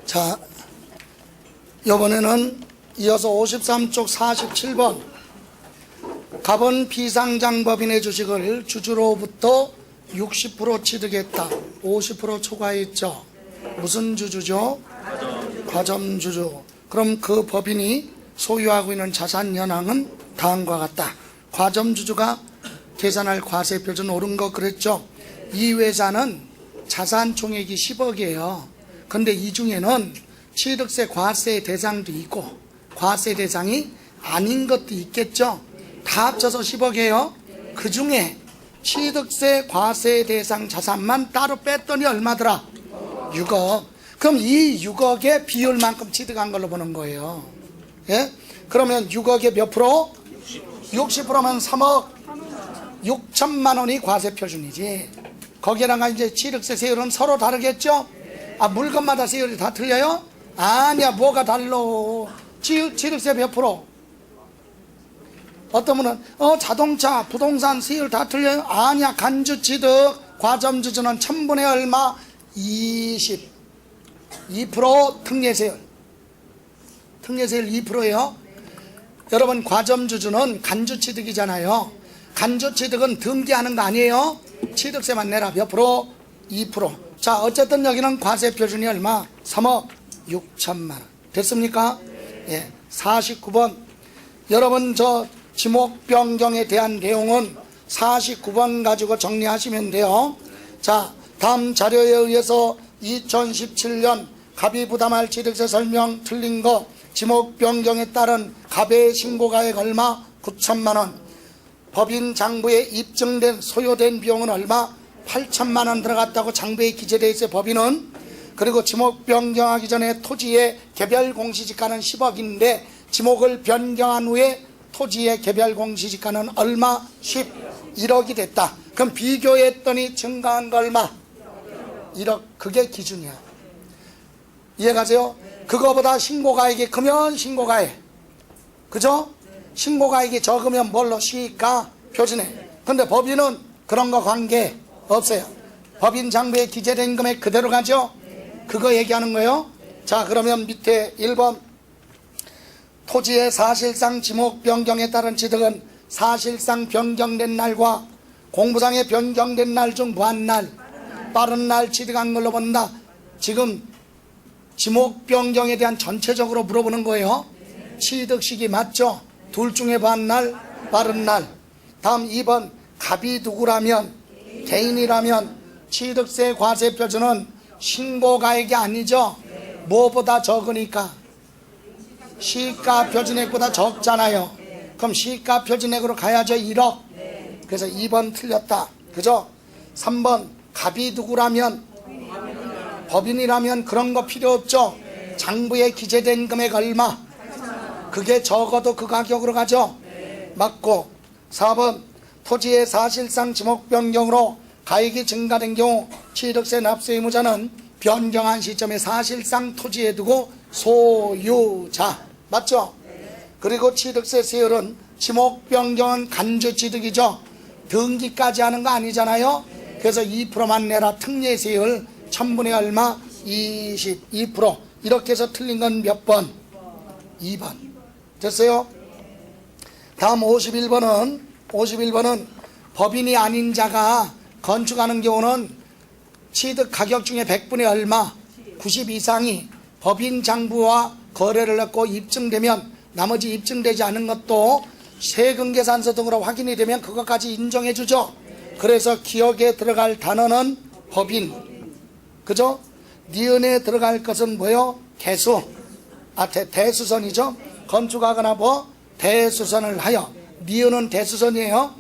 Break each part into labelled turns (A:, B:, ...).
A: 자, 이번에는 이어서 53쪽 47번 갑은 비상장법인의 주식을 주주로부터 60% 취득했다. 50% 초과했죠. 무슨 주주죠? 과점주주. 그럼 그 법인이 소유하고 있는 자산 현황은 다음과 같다. 과점주주가 계산할 과세표준 옳은 거 그랬죠. 이 회사는 자산 총액이 10억이에요. 근데 이 중에는 취득세 과세 대상도 있고 과세 대상이 아닌 것도 있겠죠. 다 합쳐서 10억이에요. 그 중에 취득세 과세 대상 자산만 따로 뺐더니 얼마더라? 6억. 그럼 이 6억의 비율만큼 취득한 걸로 보는 거예요. 예? 그러면 6억의 몇 프로? 60%면 3억 6천만 원이 과세 표준이지. 거기다가 이제 취득세 세율은 서로 다르겠죠? 아, 물건마다 세율이 다 틀려요? 아니야, 뭐가 달러? 취득세 몇 프로? 어떤 분은 자동차, 부동산 세율 다 틀려요? 아니야, 간주취득, 과점주주는 1000분의 얼마? 2% 특례세율. 특례세율 2%예요. 여러분, 과점주주는 간주취득이잖아요. 간주취득은 등기하는 거 아니에요? 취득세만 내라. 몇 프로? 2%. 자, 어쨌든 여기는 과세 표준이 얼마? 3억 6천만 원. 됐습니까? 예. 49번. 여러분, 저 지목 변경에 대한 내용은 49번 가지고 정리하시면 돼요. 자, 다음 자료에 의해서 2017년 갑이 부담할 취득세 설명 틀린 거, 지목 변경에 따른 갑의 신고가액 얼마? 9천만 원. 법인 장부에 입증된 소요된 비용은 얼마? 8천만 원 들어갔다고 장부에 기재되어 있어요. 법인은. 그리고 지목 변경하기 전에 토지의 개별 공시지가는 10억인데 지목을 변경한 후에 토지의 개별 공시지가는 얼마? 11억이 됐다. 그럼 비교했더니 증가한 거 얼마? 1억. 그게 기준이야. 이해가세요? 그거보다 신고가액이 크면 신고가액, 그죠? 신고가액이 적으면 뭘로? 시가 표준에. 근데 법인은 그런 거 관계 없어요. 법인 장부에 기재된 금액 그대로 가죠? 그거 얘기하는 거예요. 자, 그러면 밑에 1번 토지의 사실상 지목 변경에 따른 취득은 사실상 변경된 날과 공부상에 변경된 날 중 무한날, 빠른 날 취득한 걸로 본다. 지금 지목 변경에 대한 전체적으로 물어보는 거예요. 취득 시기 맞죠? 둘 중에 무한날, 빠른 날. 다음 2번 갑이 누구라면, 개인이라면 취득세 과세 표준은 신고가액이 아니죠. 뭐보다 적으니까 시가 표준액보다 적잖아요. 그럼 시가 표준액으로 가야죠. 1억. 그래서 2번 틀렸다. 그죠? 3번 갑이 누구라면, 법인이라면 그런 거 필요 없죠. 장부에 기재된 금액 얼마? 그게 적어도 그 가격으로 가죠. 맞고. 4번 토지의 사실상 지목 변경으로 가액이 증가된 경우 취득세 납세 의무자는 변경한 시점에 사실상 토지에 두고 소유자. 맞죠? 그리고 취득세 세율은 지목 변경은 간주취득이죠. 등기까지 하는 거 아니잖아요. 그래서 2%만 내라. 특례세율 1000분의 얼마? 22%. 이렇게 해서 틀린 건 몇 번? 2번. 됐어요? 다음 51번은 법인이 아닌 자가 건축하는 경우는 취득 가격 중에 100분의 얼마? 90 이상이 법인 장부와 거래를 했고 입증되면, 나머지 입증되지 않은 것도 세금 계산서 등으로 확인이 되면 그것까지 인정해 주죠. 그래서 기억에 들어갈 단어는 법인. 그죠? 니은에 들어갈 것은 뭐요? 개수. 대수선이죠. 건축하거나 뭐 대수선을 하여. 니은은 대수선이에요.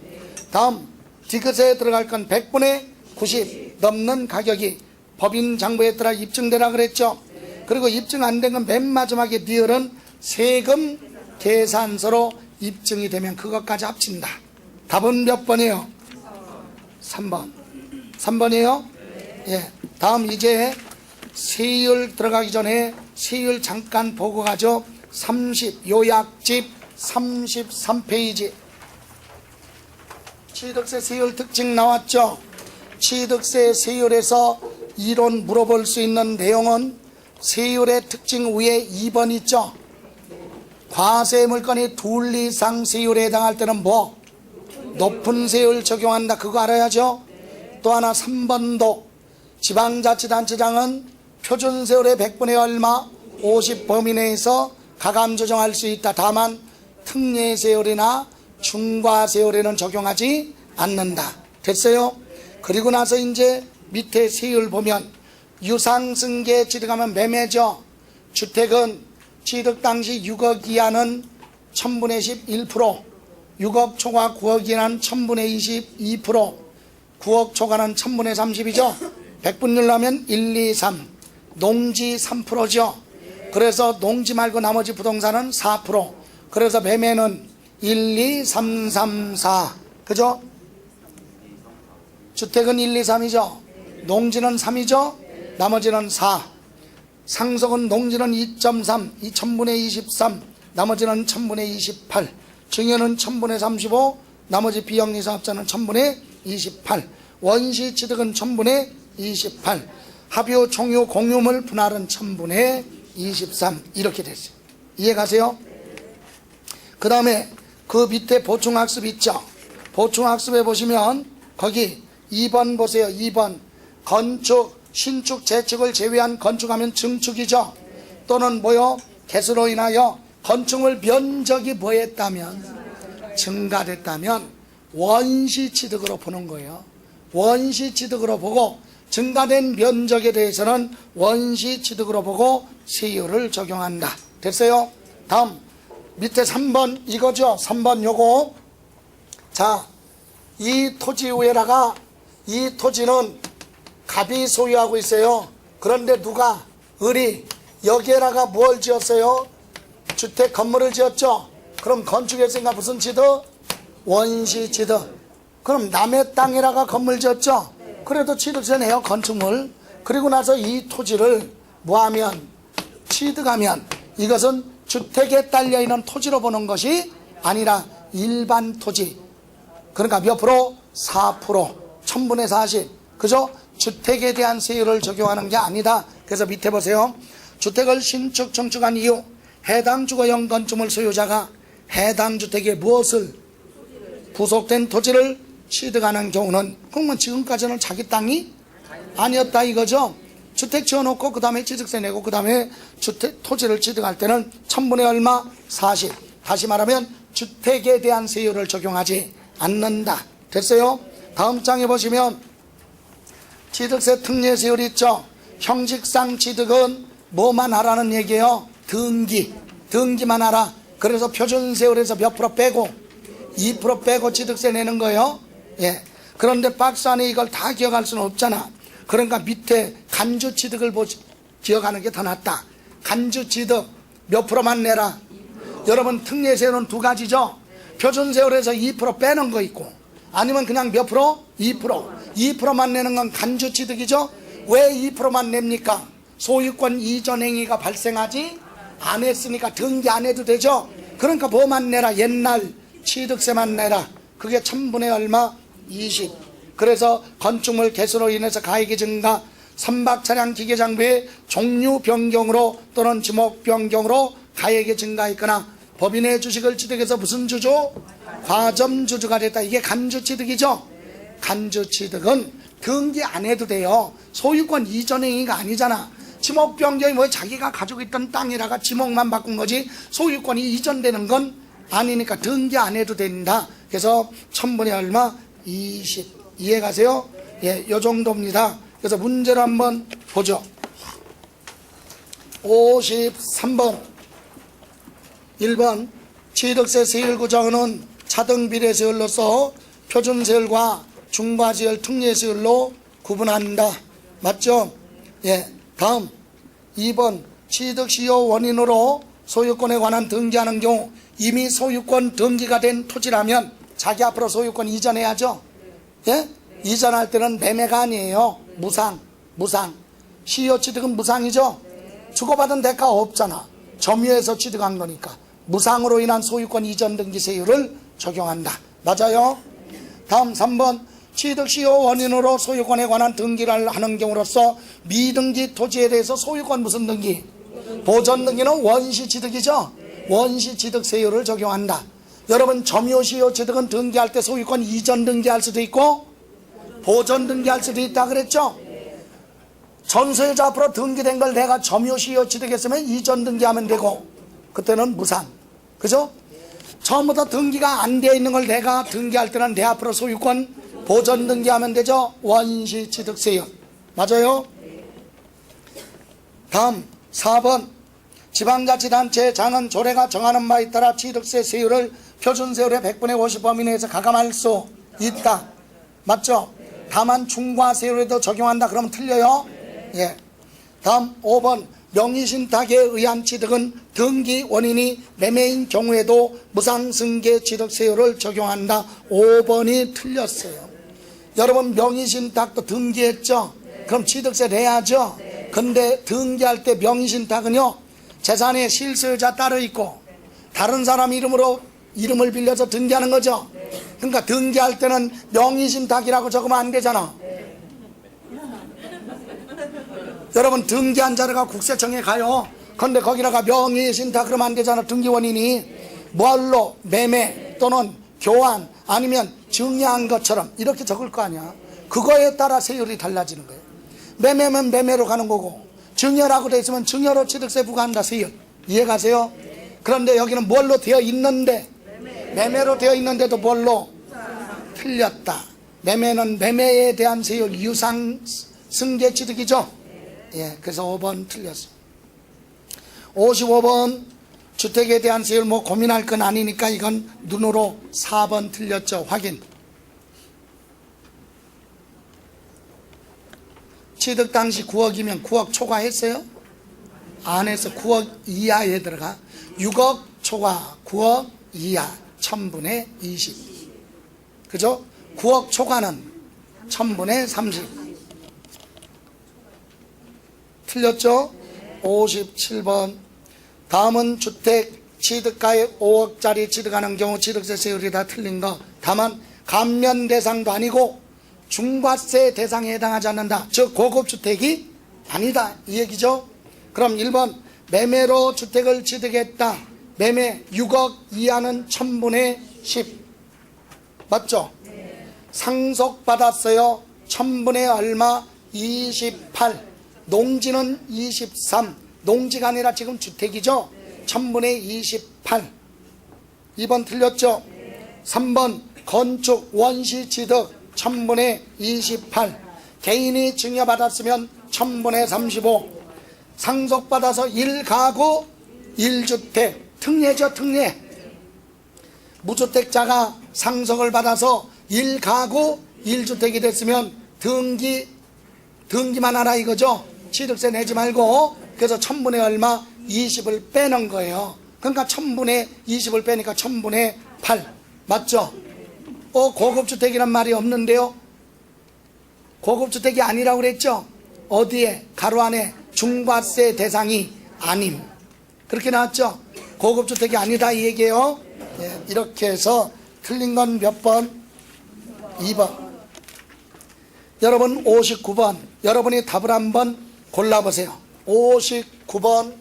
A: 다음 디귿에 들어갈 건 100분의 90 넘는 가격이 법인 장부에 따라 입증되라 그랬죠. 그리고 입증 안 된 건 맨 마지막에 니은은 세금 계산서로 입증이 되면 그것까지 합친다. 답은 몇 번이에요? 3번. 3번이에요? 예. 다음 이제 세율 들어가기 전에 세율 잠깐 보고 가죠. 30 요약집 33페이지. 취득세 세율 특징 나왔죠. 취득세 세율에서 이론 물어볼 수 있는 내용은 세율의 특징 위에 2번 있죠. 과세 물건이 둘 이상 세율에 해당할 때는 뭐? 높은 세율 적용한다. 그거 알아야죠. 또 하나 3번도 지방자치단체장은 표준세율의 100분의 얼마 50 범위 내에서 가감 조정할 수 있다. 다만 특례세율이나 중과세율에는 적용하지 않는다. 됐어요? 그리고 나서 이제 밑에 세율 보면 유상승계 취득하면 매매죠. 주택은 취득 당시 6억 이하는 1000분의 11%, 6억 초과 9억 이하는 1000분의 22%, 9억 초과는 1000분의 30이죠. 백분율로 하면 1, 2, 3, 농지 3%죠. 그래서 농지 말고 나머지 부동산은 4%. 그래서 매매는 1, 2, 3, 3, 4. 그죠? 주택은 1, 2, 3이죠. 농지는 3이죠. 나머지는 4. 상속은 농지는 2.3, 2000분의 23, 나머지는 1000분의 28. 증여는 1000분의 35, 나머지 비영리 사업자는 1000분의 28. 원시 취득은 1000분의 28. 합유, 총유, 공유물 분할은 1000분의 23. 이렇게 됐어요. 이해가세요? 그 다음에 그 밑에 보충학습 있죠. 보충학습에 보시면 거기 2번 보세요. 2번 건축, 신축, 재축을 제외한 건축하면 증축이죠. 또는 뭐요? 개수로 인하여 건축물 면적이 뭐했다면 증가됐다면 원시취득으로 보는 거예요. 원시취득으로 보고 증가된 면적에 대해서는 원시취득으로 보고 세율을 적용한다. 됐어요? 다음 밑에 3번 이거죠. 3번 요거. 자, 이 토지 위에다가 이 토지는 갑이 소유하고 있어요. 그런데 누가? 을이 여기에다가 뭘 지었어요? 주택 건물을 지었죠. 그럼 건축했으니까 무슨 취득? 원시 취득. 그럼 남의 땅에다가 건물 지었죠. 그래도 취득세 내요. 건축물. 그리고 나서 이 토지를 뭐하면? 취득하면 이것은 주택에 딸려있는 토지로 보는 것이 아니라 일반 토지. 그러니까 몇 프로? 4%. 1000분의 40. 그죠? 주택에 대한 세율을 적용하는 게 아니다. 그래서 밑에 보세요. 주택을 신축, 증축한 이후 해당 주거용 건축물 소유자가 해당 주택에 무엇을? 부속된 토지를 취득하는 경우는 그러면 지금까지는 자기 땅이 아니었다 이거죠. 주택 지어놓고 그 다음에 취득세 내고 그 다음에 주택 토지를 취득할 때는 1000분의 얼마? 40. 다시 말하면 주택에 대한 세율을 적용하지 않는다. 됐어요? 다음 장에 보시면 취득세 특례세율 있죠. 형식상 취득은 뭐만 하라는 얘기예요? 등기만 하라. 그래서 표준세율에서 몇 프로 빼고 2% 빼고 취득세 내는 거예요. 예. 그런데 박스 안에 이걸 다 기억할 수는 없잖아. 그러니까 밑에 간주취득을 기억하는 게 더 낫다. 간주취득 몇 프로만 내라. 여러분 특례세율은 두 가지죠. 표준세율에서 2% 빼는 거 있고 아니면 그냥 몇 프로? 2%. 2%만 내는 건 간주취득이죠. 왜 2%만 냅니까? 소유권 이전 행위가 발생하지 안 했으니까 등기 안 해도 되죠. 그러니까 뭐만 내라? 옛날 취득세만 내라. 그게 1000분의 얼마? 20. 그래서 건축물 개수로 인해서 가액이 증가, 선박 차량 기계 장비의 종류 변경으로 또는 지목 변경으로 가액이 증가했거나 법인의 주식을 취득해서 무슨 주주? 과점주주가 됐다. 이게 간주취득이죠. 간주취득은 등기 안 해도 돼요. 소유권 이전 행위가 아니잖아. 지목 변경이 뭐 자기가 가지고 있던 땅에다가 지목만 바꾼 거지 소유권이 이전되는 건 아니니까 등기 안 해도 된다. 그래서 1000분의 얼마? 20. 이해가세요? 예, 요 정도입니다. 그래서 문제를 한번 보죠. 53번 1번 취득세 세율 구조는 차등 비례세율로서 표준세율과 중과세율 특례세율로 구분한다. 맞죠? 예. 다음 2번 취득시효 원인으로 소유권에 관한 등기하는 경우 이미 소유권 등기가 된 토지라면 자기 앞으로 소유권 이전해야죠. 예? 이전할 때는 매매가 아니에요. 무상. 시효 취득은 무상이죠. 주고받은 대가 없잖아. 점유해서 취득한 거니까 무상으로 인한 소유권 이전 등기 세율을 적용한다. 맞아요? 다음 3번 취득시효 원인으로 소유권에 관한 등기를 하는 경우로서 미등기 토지에 대해서 소유권 무슨 등기? 보전 등기는 원시취득이죠. 원시취득세율을 적용한다. 여러분 점유시효 취득은 등기할 때 소유권 이전 등기할 수도 있고 보전 등기할 수도 있다 그랬죠. 전소유자 앞으로 등기된 걸 내가 점유시효 취득했으면 이전 등기하면 되고 그때는 무상. 그죠? 처음부터 등기가 안 되어 있는 걸 내가 등기할 때는 내 앞으로 소유권 보전 등기하면 되죠. 원시취득세율. 맞아요? 다음 4번 지방자치단체 장은 조례가 정하는 바에 따라 취득세 세율을 표준세율의 100분의 50 범위 내에서 가감할 수 있다. 맞죠? 다만 중과세율에도 적용한다. 그러면 틀려요? 예. 다음 5번 명의신탁에 의한 취득은 등기 원인이 매매인 경우에도 무상승계 취득세율을 적용한다. 5번이 틀렸어요. 여러분 명의신탁도 등기했죠? 그럼 취득세 내야죠? 근데 등기할 때 명의신탁은요 재산에 실소유자 따로 있고 다른 사람 이름으로 이름을 빌려서 등기하는 거죠. 그러니까 등기할 때는 명의신탁이라고 적으면 안 되잖아. 여러분 등기한 자료가 국세청에 가요. 그런데 거기다가 명의신탁 그러면 안 되잖아. 등기 원인이 뭘로 매매 또는 교환 아니면 증여한 것처럼 이렇게 적을 거 아니야. 그거에 따라 세율이 달라지는 거예요. 매매면 매매로 가는 거고 증여라고 되어 있으면 증여로 취득세 부과한다. 세율 이해가세요? 그런데 여기는 뭘로 되어 있는데 매매로 되어 있는데도 뭘로? 틀렸다. 매매는 매매에 대한 세율 유상 승계 취득이죠. 예, 그래서 5번 틀렸어. 55번 주택에 대한 세율 뭐 고민할 건 아니니까 이건 눈으로 4번 틀렸죠. 확인. 취득 당시 9억이면 9억 초과했어요? 안 해서 9억 이하에 들어가. 6억 초과 9억 이하 1000분의 20. 그죠? 9억 초과는 1000분의 30. 틀렸죠? 57번 다음은 주택 취득가액 5억짜리 취득하는 경우 취득세 세율이 다 틀린 거. 다만 감면 대상도 아니고 중과세 대상에 해당하지 않는다. 즉 고급주택이 아니다 이 얘기죠. 그럼 1번 매매로 주택을 취득했다. 매매 6억 이하는 1000분의 10 맞죠? 상속받았어요. 1000분의 얼마? 28. 농지는 23. 농지가 아니라 지금 주택이죠. 1000분의 28. 2번 틀렸죠? 3번 건축 원시 취득 1000분의 28. 개인이 증여받았으면 1000분의 35. 상속받아서 1가구 1주택 특례죠. 특례. 무주택자가 상속을 받아서 1가구 1주택이 됐으면 등기만 하라 이거죠. 취득세 내지 말고. 그래서 1000분의 얼마? 20을 빼는 거예요. 그러니까 1000분의 20을 빼니까 1000분의 8 맞죠? 고급주택이란 말이 없는데요. 고급주택이 아니라고 그랬죠? 어디에? 가로 안에 중과세 대상이 아님. 그렇게 나왔죠? 고급주택이 아니다 이 얘기예요. 예, 이렇게 해서 틀린 건 몇 번? 2번. 여러분 59번 여러분이 답을 한번 골라보세요. 59번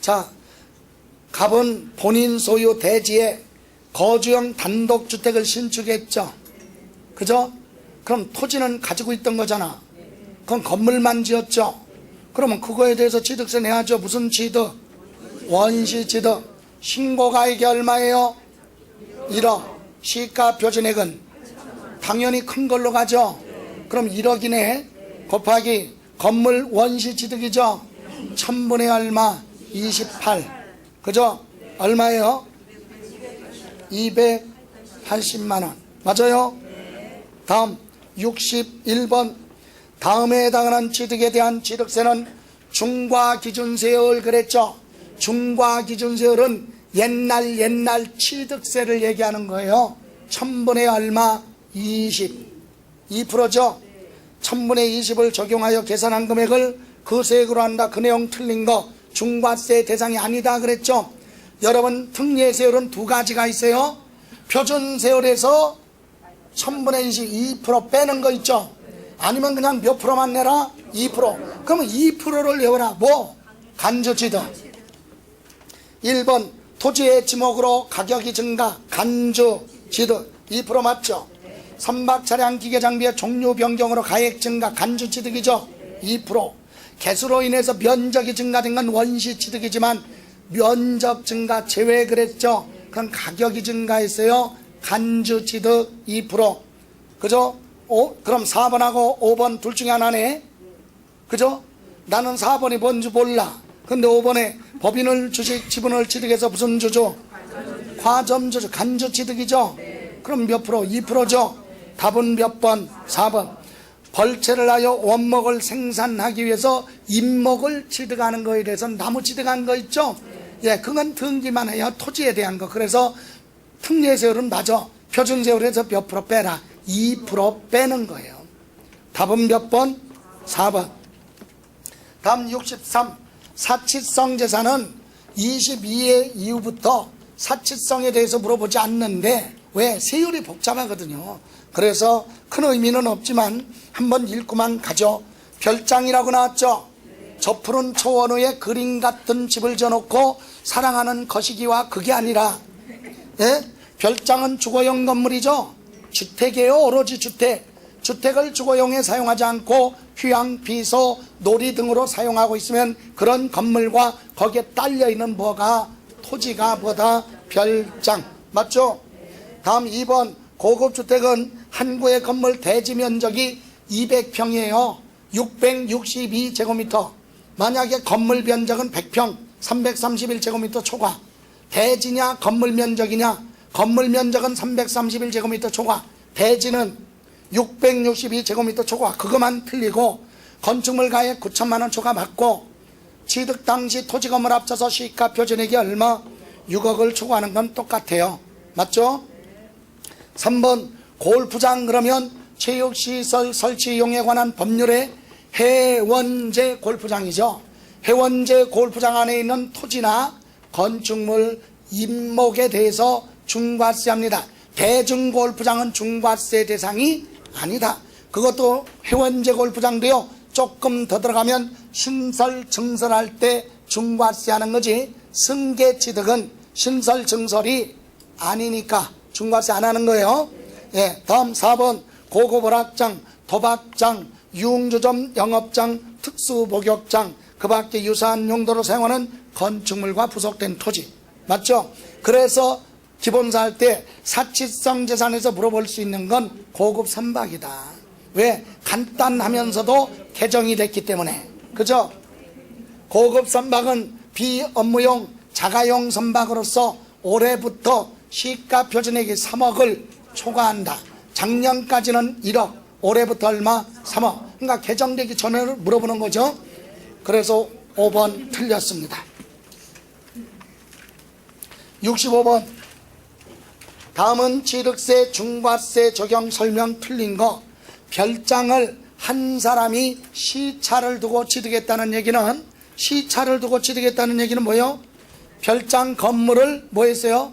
A: 자, 갑은 본인 소유 대지에 거주형 단독주택을 신축했죠. 그죠? 그럼 토지는 가지고 있던 거잖아. 그건 건물만 지었죠. 그러면 그거에 대해서 취득세 내야죠. 무슨 취득? 원시취득. 신고가액이 얼마예요? 1억. 시가 표준액은 당연히 큰 걸로 가죠. 그럼 1억이네. 곱하기 건물 원시취득이죠. 1000분의 얼마? 28. 그죠? 얼마예요? 280만원. 맞아요? 다음 61번 다음에 해당하는 취득에 대한 취득세는 중과기준세율 그랬죠. 중과기준세율은 옛날 취득세를 얘기하는 거예요. 1000분의 얼마? 20. 2%죠. 1000분의 20을 적용하여 계산한 금액을 그 세액으로 한다. 그 내용 틀린 거 중과세 대상이 아니다 그랬죠. 여러분 특례세율은 두 가지가 있어요. 표준세율에서 1000분의 20 2% 빼는 거 있죠. 아니면 그냥 몇 프로만 내라? 2%. 그러면 2%를 내어라. 뭐? 간주취득. 1번 토지의 지목으로 가격이 증가 간주취득 2% 맞죠. 선박 차량 기계 장비의 종류 변경으로 가액 증가 간주취득이죠. 2%. 개수로 인해서 면적이 증가된 건 원시취득이지만 면적 증가 제외 그랬죠. 그럼 가격이 증가했어요. 간주취득 2%. 그죠? 그럼 4번하고 5번 둘 중에 하나네. 그죠? 나는 4번이 뭔지 몰라. 근데 5번에 법인을 주식 지분을 취득해서 무슨 주주? 과점주주 간주취득이죠. 그럼 몇 프로? 2%죠. 답은 몇 번? 4번. 벌채를 하여 원목을 생산하기 위해서 인목을 취득하는 거에 대해서 나무 취득한 거 있죠. 예, 그건 등기만 해야 토지에 대한 거. 그래서 특례세율은 맞아. 표준세율에서 몇 프로 빼라? 2% 빼는 거예요. 답은 몇 번? 4번. 다음 63. 사치성 재산은 22회 이후부터 사치성에 대해서 물어보지 않는데 왜? 세율이 복잡하거든요. 그래서 큰 의미는 없지만 한번 읽고만 가죠. 별장이라고 나왔죠. 저 푸른 초원 위에 그림 같은 집을 지어놓고 사랑하는 거시기와 그게 아니라, 예? 별장은 주거용 건물이죠. 주택이에요. 오로지 주택. 주택을 주거용에 사용하지 않고 휴양, 비소, 놀이 등으로 사용하고 있으면 그런 건물과 거기에 딸려있는 뭐가? 토지가 뭐다? 별장. 맞죠? 다음 2번. 고급주택은 한 구의 건물 대지 면적이 200평이에요. 662제곱미터. 만약에 건물 면적은 100평, 331제곱미터 초과. 대지냐 건물 면적이냐? 건물 면적은 331제곱미터 초과. 대지는 662제곱미터 초과. 그것만 틀리고 건축물 가액 9천만원 초과 맞고 취득 당시 토지 건물 합쳐서 시가 표준액이 얼마? 6억을 초과하는 건 똑같아요. 맞죠? 3번 골프장 그러면 체육시설 설치 이용에 관한 법률의 해원제 골프장이죠. 해원제 골프장 안에 있는 토지나 건축물 임목에 대해서 중과세합니다. 대중골프장은 중과세 대상이 아니다. 그것도 해원제 골프장도요. 조금 더 들어가면 신설 증설할 때 중과세하는 거지 승계취득은 신설 증설이 아니니까 중과세 안 하는 거예요. 예, 다음 4번 고급 오락장, 도박장, 유흥주점, 영업장, 특수목욕장 그 밖에 유사한 용도로 사용하는 건축물과 부속된 토지. 맞죠? 그래서 기본사 할 때 사치성 재산에서 물어볼 수 있는 건 고급 선박이다. 왜? 간단하면서도 개정이 됐기 때문에. 그죠? 고급 선박은 비업무용 자가용 선박으로서 올해부터 시가 표준액이 3억을 초과한다. 작년까지는 1억, 올해부터 얼마? 3억. 그러니까 개정되기 전에 물어보는 거죠. 그래서 5번 틀렸습니다. 65번. 다음은 취득세 중과세 적용 설명 틀린 거. 별장을 한 사람이 시차를 두고 취득했다는 얘기는, 시차를 두고 취득했다는 얘기는 뭐예요? 별장 건물을 뭐 했어요?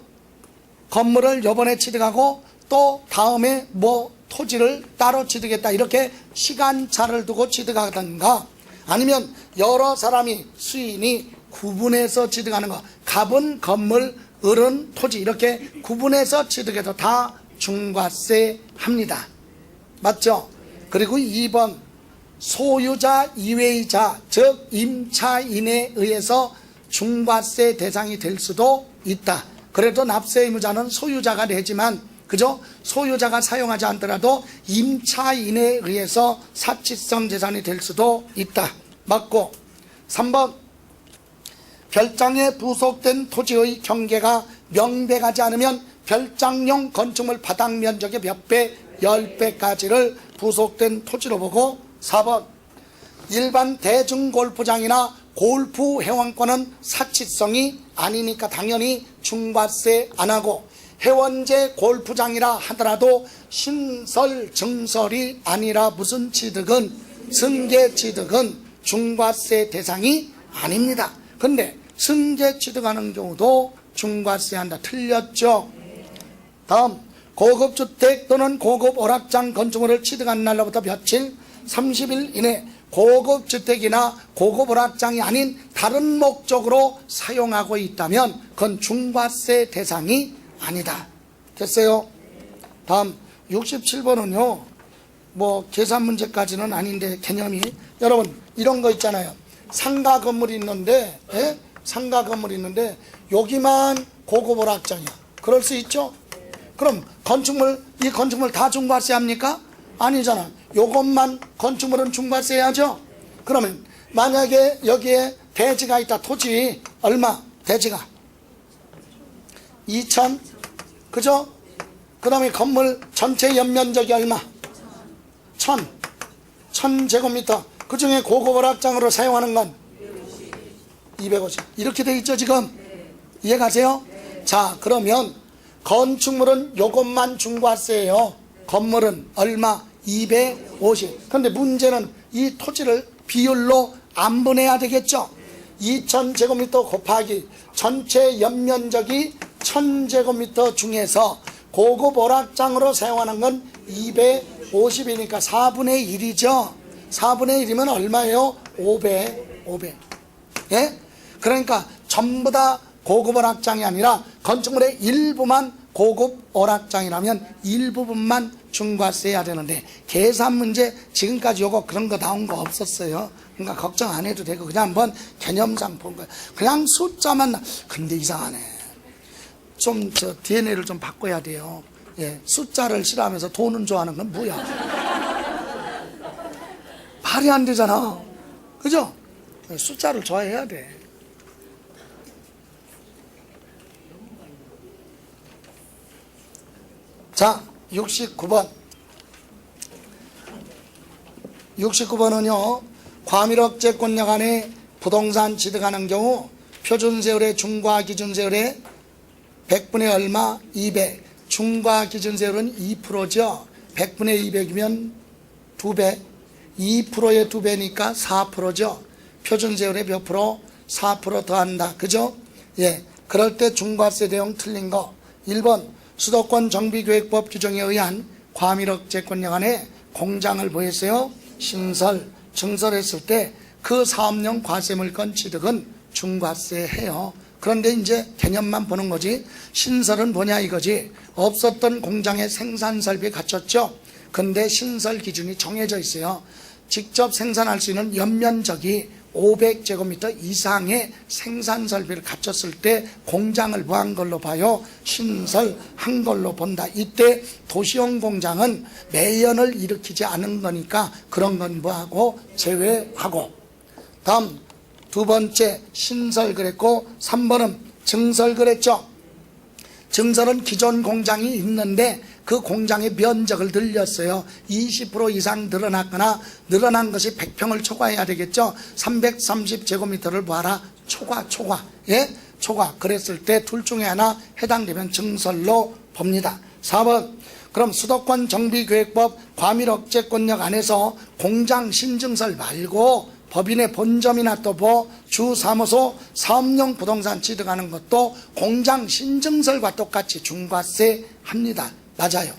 A: 건물을 요번에 취득하고 또 다음에 뭐 토지를 따로 취득했다. 이렇게 시간차를 두고 취득하던가, 아니면 여러 사람이 수인이 구분해서 취득하는 거. 갑은 건물, 을은 토지 이렇게 구분해서 취득해도 다 중과세 합니다. 맞죠? 그리고 2번 소유자 이외의자 즉 임차인에 의해서 중과세 대상이 될 수도 있다. 그래도 납세 의무자는 소유자가 되지만, 그죠? 소유자가 사용하지 않더라도 임차인에 의해서 사치성 재산이 될 수도 있다. 맞고 3번 별장에 부속된 토지의 경계가 명백하지 않으면 별장용 건축물 바닥 면적의 몇 배? 10배까지를 부속된 토지로 보고 4번 일반 대중골프장이나 골프 회원권은 사치성이 아니니까 당연히 중과세 안 하고 회원제 골프장이라 하더라도 신설 증설이 아니라 무슨 취득은 승계 취득은 중과세 대상이 아닙니다. 근데 승계 취득하는 경우도 중과세 한다. 틀렸죠? 다음, 고급주택 또는 고급 오락장 건축물을 취득한 날로부터 며칠 30일 이내 고급주택이나 고급 오락장이 아닌 다른 목적으로 사용하고 있다면 그건 중과세 대상이 아니다. 됐어요? 다음 67번은요 뭐 계산 문제까지는 아닌데 개념이, 여러분 이런 거 있잖아요. 상가 건물이 있는데, 예? 상가 건물이 있는데 여기만 고급 오락장이야. 그럴 수 있죠? 그럼 이 건축물 다 중과세 합니까? 아니잖아. 요것만 건축물은 중과세 해야죠. 그러면 만약에 여기에 대지가 있다. 토지 얼마? 대지가 2천, 그죠? 그 다음에 건물 전체 연면적이 얼마? 1000제곱미터. 그 중에 고급 오락장으로 사용하는 건 250. 이렇게 돼 있죠 지금? 이해가세요? 자, 그러면 건축물은 요것만 중과세예요. 건물은 얼마? 250. 근데 문제는 이 토지를 비율로 안분해야 되겠죠. 2000제곱미터 곱하기 전체 연면적이 1000제곱미터 중에서 고급 오락장으로 사용하는 건 250이니까 4분의 1이죠 4분의 1이면 얼마예요? 500. 예? 그러니까 전부 다 고급 오락장이 아니라 건축물의 일부만 고급 오락장이라면 일부분만 중과세 해야 되는데, 계산 문제 지금까지 요거 그런 거 나온 거 없었어요. 그러니까 걱정 안 해도 되고 그냥 한번 개념상 본 거예요. 그냥 숫자만. 근데 이상하네. 좀 DNA를 좀 바꿔야 돼요. 예, 숫자를 싫어하면서 돈은 좋아하는 건 뭐야? 말이 안 되잖아. 그죠? 숫자를 좋아해야 돼. 자, 69번. 69번은요, 과밀억제권력 안에 부동산 취득하는 경우 표준세율의 중과기준세율의 100분의 얼마? 200. 중과기준세율은 2%죠. 100분의 200이면 2배. 2%의 2배니까 4%죠. 표준세율의 몇 프로? 4% 더한다. 그죠? 예. 그럴 때 중과세 대응 틀린 거. 1번. 수도권 정비계획법 규정에 의한 과밀억제권력 안에 공장을 뭐 했어요? 신설, 증설했을 때 그 사업용 과세물건 취득은 중과세 해요. 그런데 이제 개념만 보는 거지. 신설은 뭐냐 이거지. 없었던 공장의 생산설비 갖췄죠. 근데 신설 기준이 정해져 있어요. 직접 생산할 수 있는 연면적이 500제곱미터 이상의 생산설비를 갖췄을 때 공장을 뭐한 걸로 봐요? 신설한 걸로 본다. 이때 도시용 공장은 매연을 일으키지 않은 거니까 그런 건 뭐하고? 제외하고. 다음 두 번째 신설 그랬고, 3번은 증설 그랬죠. 증설은 기존 공장이 있는데 그 공장의 면적을 늘렸어요. 20% 이상 늘어났거나 늘어난 것이 100평을 초과해야 되겠죠. 330제곱미터를 뭐하라? 초과. 예? 초과. 그랬을 때 둘 중에 하나 해당되면 증설로 봅니다. 4번. 그럼 수도권 정비계획법 과밀억제권력 안에서 공장 신증설 말고 법인의 본점이나 또 뭐 주사무소 사업용 부동산 취득하는 것도 공장 신증설과 똑같이 중과세 합니다. 맞아요.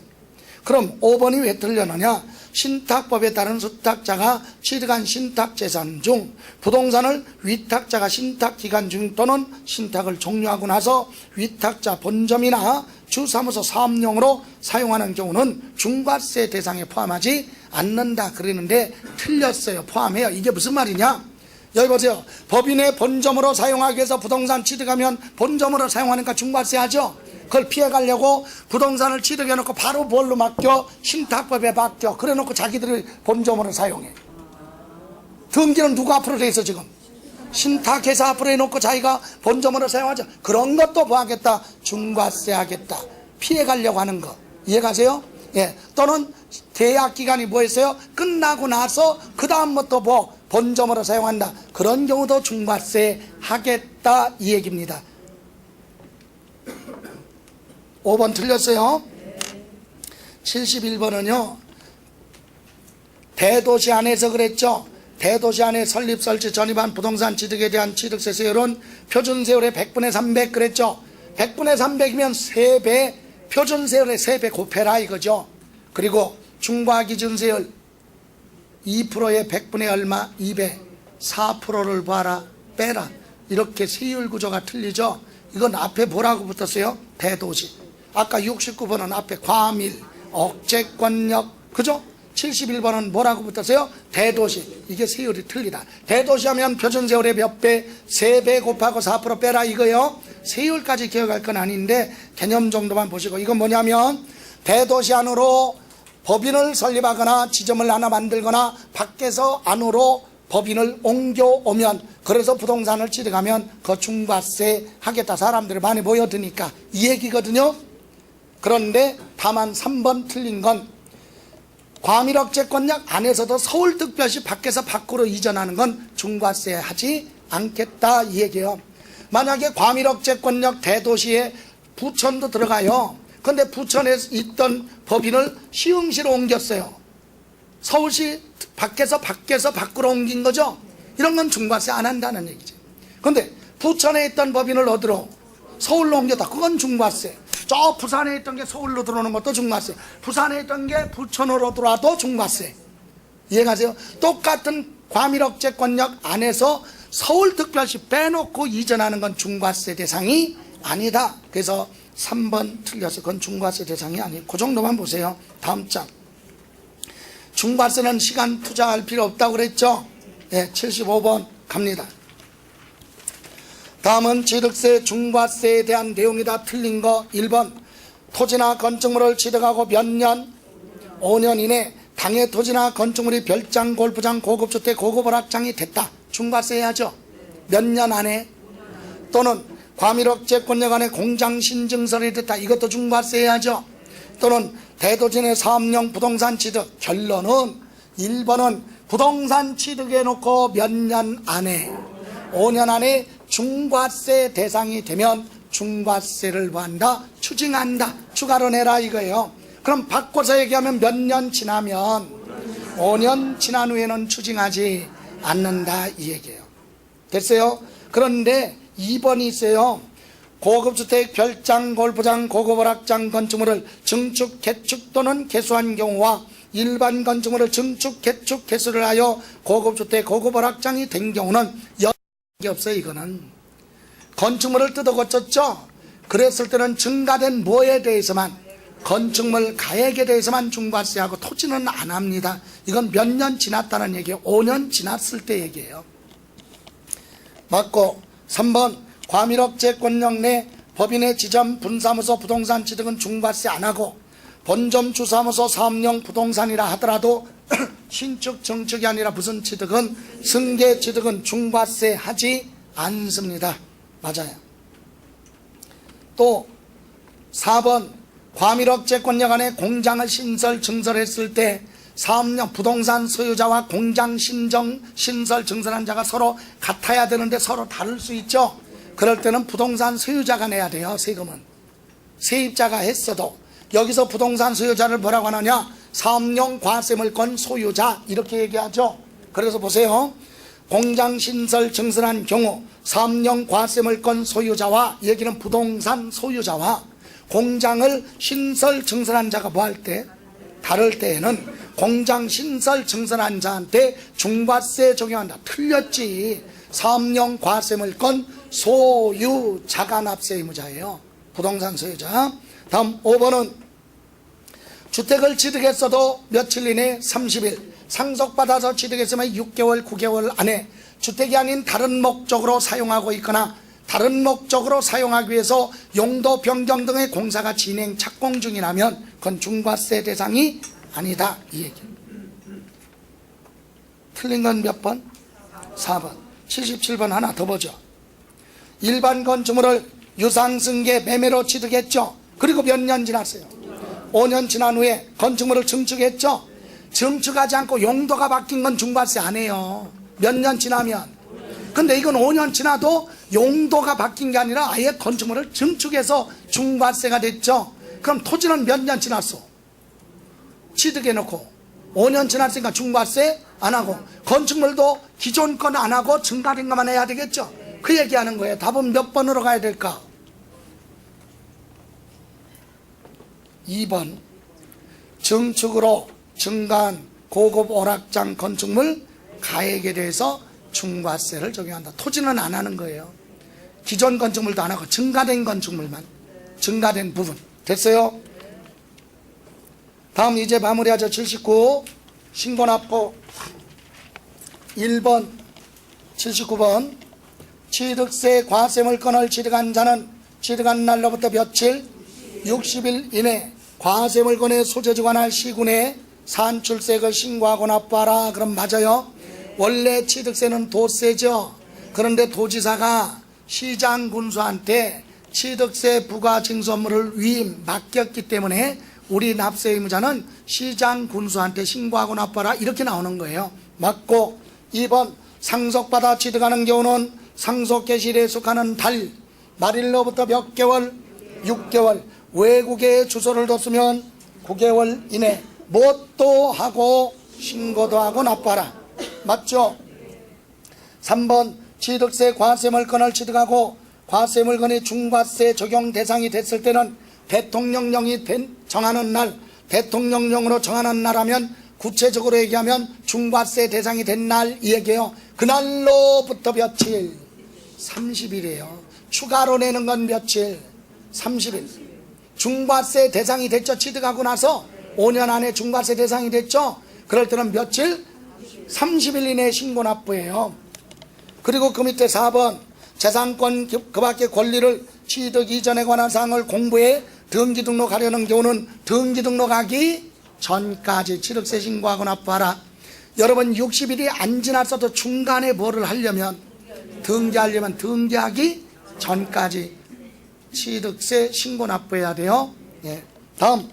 A: 그럼 5번이 왜 틀렸느냐? 신탁법에 따른 수탁자가 취득한 신탁재산 중 부동산을 위탁자가 신탁기간 중 또는 신탁을 종료하고 나서 위탁자 본점이나 주사무소 사업용으로 사용하는 경우는 중과세 대상에 포함하지 않는다 그러는데 틀렸어요. 포함해요. 이게 무슨 말이냐? 여기 보세요. 법인의 본점으로 사용하기 위해서 부동산 취득하면 본점으로 사용하니까 중과세 하죠. 그걸 피해가려고 부동산을 취득해놓고 바로 뭘로 맡겨? 신탁법에 맡겨. 그래놓고 자기들이 본점으로 사용해. 등기는 누가 앞으로 돼 있어 지금? 신탁회사 앞으로 해놓고 자기가 본점으로 사용하죠. 그런 것도 뭐 하겠다? 중과세 하겠다. 피해가려고 하는 거. 이해가세요? 예. 또는 계약 기간이 뭐였어요? 끝나고 나서 그 다음부터 뭐 본점으로 사용한다. 그런 경우도 중과세 하겠다 이 얘기입니다. 5번 틀렸어요. 71번은요 대도시 안에서 그랬죠. 대도시 안에 설립 설치 전입한 부동산 취득에 대한 취득세 세율은 표준세율의 100분의 300 그랬죠. 100분의 300이면 3배, 표준세율의 3배 곱해라 이거죠. 그리고 중과기준세율 2%의 100분의 얼마? 2배 4%를 봐라 빼라. 이렇게 세율 구조가 틀리죠. 이건 앞에 뭐라고 붙었어요? 대도시. 아까 69번은 앞에 과밀, 억제권력, 그죠? 71번은 뭐라고 붙었어요? 대도시. 이게 세율이 틀리다. 대도시 하면 표준세율의 몇 배? 3배 곱하고 4% 빼라 이거요. 세율까지 기억할 건 아닌데 개념 정도만 보시고, 이건 뭐냐면 대도시 안으로 법인을 설립하거나 지점을 하나 만들거나 밖에서 안으로 법인을 옮겨오면, 그래서 부동산을 취득하면 그 중과세 하겠다. 사람들이 많이 모여드니까 이 얘기거든요. 그런데 다만 3번 틀린 건 과밀억제권역 안에서도 서울특별시 밖에서 밖으로 이전하는 건 중과세 하지 않겠다 이 얘기예요. 만약에 과밀억제권역 대도시에 부천도 들어가요. 근데 부천에 있던 법인을 시흥시로 옮겼어요. 서울시 밖에서 밖으로 옮긴 거죠. 이런 건 중과세 안 한다는 얘기지. 근데 부천에 있던 법인을 어디로? 서울로 옮겼다. 그건 중과세. 저 부산에 있던 게 서울로 들어오는 것도 중과세. 부산에 있던 게 부천으로 들어와도 중과세. 이해가세요? 똑같은 과밀억제권역 안에서 서울특별시 빼놓고 이전하는 건 중과세 대상이 아니다. 그래서 3번 틀려서 그건 중과세 대상이 아니에요. 그 정도만 보세요. 다음 장. 중과세는 시간 투자할 필요 없다고 그랬죠. 네, 75번 갑니다. 다음은 취득세 중과세에 대한 내용이다. 틀린 거 1번. 토지나 건축물을 취득하고 몇 년? 5년 이내 당해 토지나 건축물이 별장, 골프장, 고급주택, 고급오락장이 됐다. 중과세 해야죠. 몇 년 안에? 또는 과밀억제권역 안에 공장 신증설이 됐다. 이것도 중과세 해야죠. 또는 대도시 내 사업용 부동산 취득. 결론은 1번은 부동산 취득해 놓고 몇 년 안에, 5년 안에 중과세 대상이 되면 중과세를 뭐한다? 추징한다. 추가로 내라 이거예요. 그럼 바꿔서 얘기하면 몇 년 지나면 5년 지난 후에는 추징하지 않는다 이 얘기예요. 됐어요? 그런데 2번이 있어요. 고급주택, 별장, 골프장, 고급오락장 건축물을 증축, 개축 또는 개수한 경우와 일반 건축물을 증축, 개축, 개수를 하여 고급주택, 고급오락장이 된 경우는 게 없어요. 이거는 건축물을 뜯어 고쳤죠. 그랬을 때는 증가된 뭐에 대해서만, 건축물 가액에 대해서만 중과세하고 토지는 안 합니다. 이건 몇 년 지났다는 얘기예요. 5년 지났을 때 얘기예요. 맞고 3번 과밀억제권역 내 법인의 지점, 분사무소, 부동산 취득은 중과세 안 하고 본점, 주사무소, 사업용 부동산이라 하더라도 신축, 정축이 아니라 무슨 취득은, 승계 취득은 중과세 하지 않습니다. 맞아요. 또 4번 과밀억제권역 안에 공장을 신설, 증설했을 때 사업용 부동산 소유자와 공장 신설, 증설한 자가 서로 같아야 되는데 서로 다를 수 있죠. 그럴 때는 부동산 소유자가 내야 돼요. 세금은 세입자가 했어도. 여기서 부동산 소유자를 뭐라고 하느냐? 사업용 과세물권 소유자 이렇게 얘기하죠. 그래서 보세요. 공장 신설 증설한 경우 사업용 과세물권 소유자와, 얘기는 부동산 소유자와 공장을 신설 증설한 자가 뭐 할 때? 다를 때에는 공장 신설 증설한 자한테 중과세 적용한다. 틀렸지. 사업용 과세물권 소유자가 납세 의무자예요. 부동산 소유자. 다음 5번은 주택을 취득했어도 며칠 이내 30일, 상속받아서 취득했으면 6개월, 9개월 안에 주택이 아닌 다른 목적으로 사용하고 있거나 다른 목적으로 사용하기 위해서 용도 변경 등의 공사가 진행, 착공 중이라면 그건 중과세 대상이 아니다 이 얘기. 틀린 건 몇 번? 4번. 77번 하나 더 보죠. 일반 건축물을 유상승계 매매로 취득했죠. 그리고 몇 년 지났어요? 5년 지난 후에 건축물을 증축했죠. 증축하지 않고 용도가 바뀐 건 중과세 안 해요. 몇 년 지나면. 근데 이건 5년 지나도 용도가 바뀐 게 아니라 아예 건축물을 증축해서 중과세가 됐죠. 그럼 토지는 몇 년 지났어? 취득해놓고 5년 지났으니까 중과세 안 하고, 건축물도 기존 건 안 하고 증가된 것만 해야 되겠죠? 그 얘기하는 거예요. 답은 몇 번으로 가야 될까? 2번. 증축으로 증가한 고급 오락장 건축물 가액에 대해서 중과세를 적용한다. 토지는 안 하는 거예요. 기존 건축물도 안 하고 증가된 건축물만, 증가된 부분. 됐어요? 다음 이제 마무리하죠. 79 신고납부 1번 79번 취득세 과세물건을 취득한 자는 취득한 날로부터 며칠 60일 이내 과세물건의 소재지 관할 시군에 산출세액을 신고하고 납부하라. 그럼 맞아요. 원래 취득세는 도세죠. 그런데 도지사가 시장 군수한테 취득세 부과 징수업무를 위임 맡겼기 때문에 우리 납세 의무자는 시장 군수한테 신고하고 납부하라. 이렇게 나오는 거예요. 맞고 2번 상속받아 취득하는 경우는 상속개시일에 속하는 달 말일로부터 몇 개월 6개월 외국에 주소를 뒀으면 9개월 이내 뭣도 하고 신고도 하고 납부하라. 맞죠? 3번 취득세 과세물건을 취득하고 과세물건이 중과세 적용 대상이 됐을 때는 대통령령이 정하는 날, 대통령령으로 정하는 날 하면 구체적으로 얘기하면 중과세 대상이 된 날 이 얘기예요. 그날로부터 며칠? 30일이에요. 추가로 내는 건 며칠? 30일. 중과세 대상이 됐죠. 취득하고 나서 5년 안에 중과세 대상이 됐죠. 그럴 때는 며칠? 30일 이내에 신고납부예요. 그리고 그 밑에 4번 재산권 그 밖의 권리를 취득 이전에 관한 사항을 공부해 등기 등록하려는 경우는 등기 등록하기 전까지 취득세 신고하고 납부하라. 여러분 60일이 안 지났어도 중간에 뭐를 하려면 등기하려면 등기하기 전까지 취득세 신고 납부해야 돼요. 예. 다음